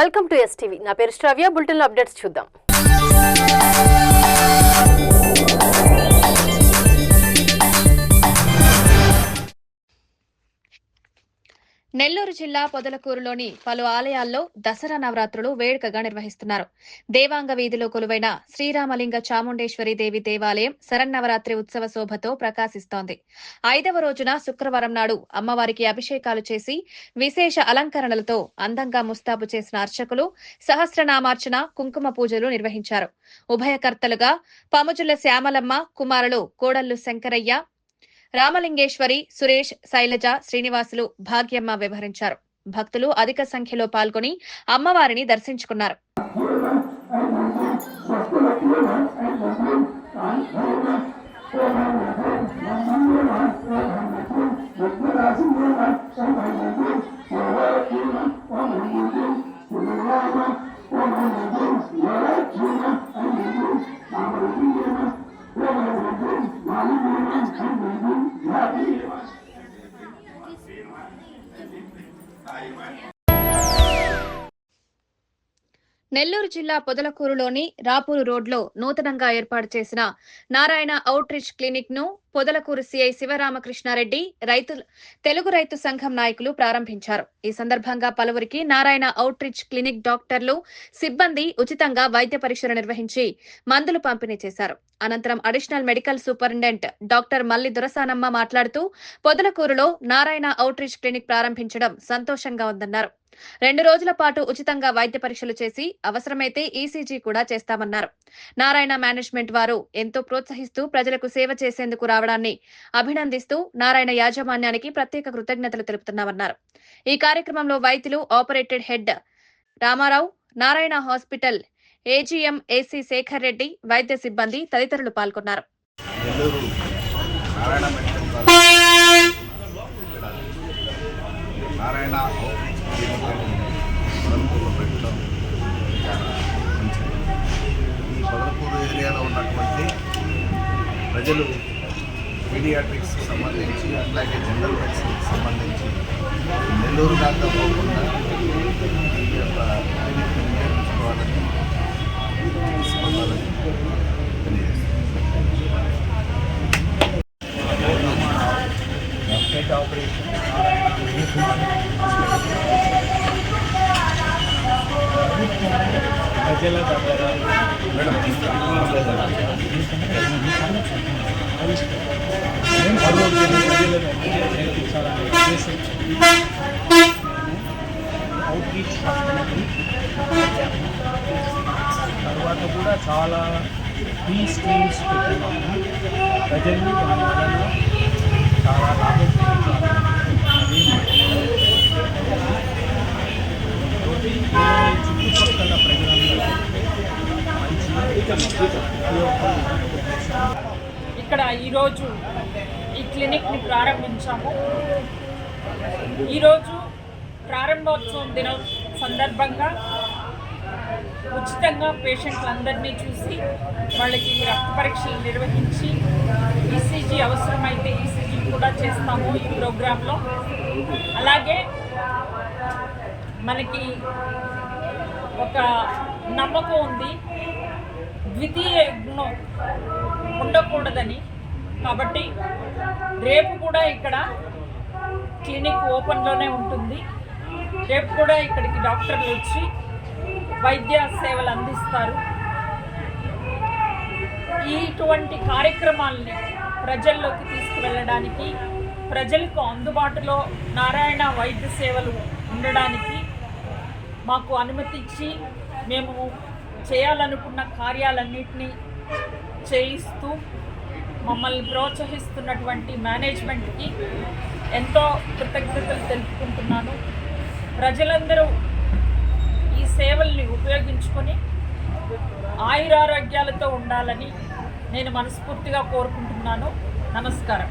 Welcome to STV. నా పేరు శ్రావ్య. Bulletin updates చూద్దాం. నెల్లూరు జిల్లా పొదలకూరులోని పలు ఆలయాల్లో దసరా నవరాత్రులు వేడుకగా నిర్వహిస్తున్నారు. దేవాంగ వీధిలో కొలువైన శ్రీరామలింగ చాముండేశ్వరి దేవి దేవాలయం శరన్నవరాత్రి ఉత్సవ శోభతో ప్రకాశిస్తోంది. 5వ రోజున శుక్రవారం నాడు అమ్మవారికి అభిషేకాలు చేసి విశేష అలంకరణలతో అందంగా ముస్తాబు చేసిన అర్చకులు సహస్రనామార్చన, కుంకుమ పూజలు నిర్వహించారు. ఉభయకర్తలుగా పముజుల శ్యామలమ్మ, కుమారులు కోడళ్లు శంకరయ్య, రామలింగేశ్వరి, సురేష్, శైలజ, శ్రీనివాసులు, భాగ్యమ్మ వ్యవహరించారు. భక్తులు అధిక సంఖ్యలో పాల్గొని అమ్మవారిని దర్శించుకున్నారు. నెల్లూరు జిల్లా పొదలకూరులోని రాపూరు రోడ్లో నూతనంగా ఏర్పాటు చేసిన నారాయణ అవుట్ రీచ్ క్లినిక్ ను పొదలకూరు సీఐ శివరామకృష్ణారెడ్డి, తెలుగు రైతు సంఘం నాయకులు ప్రారంభించారు. ఈ సందర్భంగా పలువురికి నారాయణ అవుట్ రీచ్ క్లినిక్ డాక్టర్లు, సిబ్బంది ఉచితంగా వైద్య పరీక్షలు నిర్వహించి మందులు పంపిణీ చేశారు. అనంతరం అడిషనల్ మెడికల్ సూపరింటెండెంట్ డాక్టర్ మల్లి దురసానమ్మ మాట్లాడుతూ పొదలకూరులో నారాయణ అవుట్ రీచ్ క్లినిక్ ప్రారంభించడం సంతోషంగా ఉందన్నారు. 2 రోజుల పాటు ఉచితంగా వైద్య పరీక్షలు చేసి అవసరమైతే ఈసీజీ కూడా చేస్తామన్నారు. నారాయణ మేనేజ్మెంట్ వారు ఎంతో ప్రోత్సహిస్తూ ప్రజలకు సేవ చేసేందుకు రావడాన్ని అభినందిస్తూ నారాయణ యాజమాన్యానికి ప్రత్యేక కృతజ్ఞతలు తెలుపుతున్నామన్నారు. ఈ కార్యక్రమంలో వైద్యులు, operated head Ramarao, Narayana hospital AGM AC Shekhar Reddy, వైద్య సిబ్బంది తదితరులు పాల్గొన్నారు. పెట్టడం చాలా మంచిది. ఈ పొదలకూరు ఏరియాలో ఉన్నటువంటి ప్రజలు పీడియాట్రిక్స్కి సంబంధించి, అట్లాగే జనరల్ మెడిసిన్కి సంబంధించి నెల్లూరు దాకా పోకుండా ఈ యొక్క క్లినిక్ని వినియోగించుకోవాలని తీసుకోవాలని తెలియజేస్తుంది. ఆపరేషన్ ప్రజల దగ్గర అవుట్ రీచ్ తర్వాత కూడా చాలా ఫ్రీ స్కీమ్స్ పెట్టున్నాము. ప్రజలు దాని వలన చాలా లాభం చుట్టుపక్కల ప్రజలందరూ ఇక్కడ ఈరోజు ఈ క్లినిక్ని ప్రారంభించాము. ఈరోజు ప్రారంభోత్సవం దినం సందర్భంగా ఉచితంగా పేషెంట్లందరినీ చూసి వాళ్ళకి రక్త పరీక్షలు నిర్వహించి ఈసీజీ అవసరమైతే ఈసీజీ కూడా చేస్తాము ఈ ప్రోగ్రాంలో. అలాగే మనకి ఒక నమ్మకం ఉంది, ద్వితీయ యజ్ఞం ఉండకూడదని. కాబట్టి రేపు కూడా ఇక్కడ క్లినిక్ ఓపెన్లోనే ఉంటుంది. రేపు కూడా ఇక్కడికి డాక్టర్లు వచ్చి వైద్య సేవలు అందిస్తారు. ఇటువంటి కార్యక్రమాలని ప్రజల్లోకి తీసుకువెళ్ళడానికి, ప్రజలకు అందుబాటులో నారాయణ వైద్య సేవలు ఉండడానికి మాకు అనుమతి ఇచ్చి మేము చేయాలనుకున్న కార్యాలన్నింటినీ చేయిస్తూ మమ్మల్ని ప్రోత్సహిస్తున్నటువంటి మేనేజ్మెంట్కి ఎంతో కృతజ్ఞతలు తెలుపుకుంటున్నాను. ప్రజలందరూ ఈ సేవల్ని ఉపయోగించుకొని ఆయురారోగ్యాలతో ఉండాలని నేను మనస్ఫూర్తిగా కోరుకుంటున్నాను. నమస్కారం.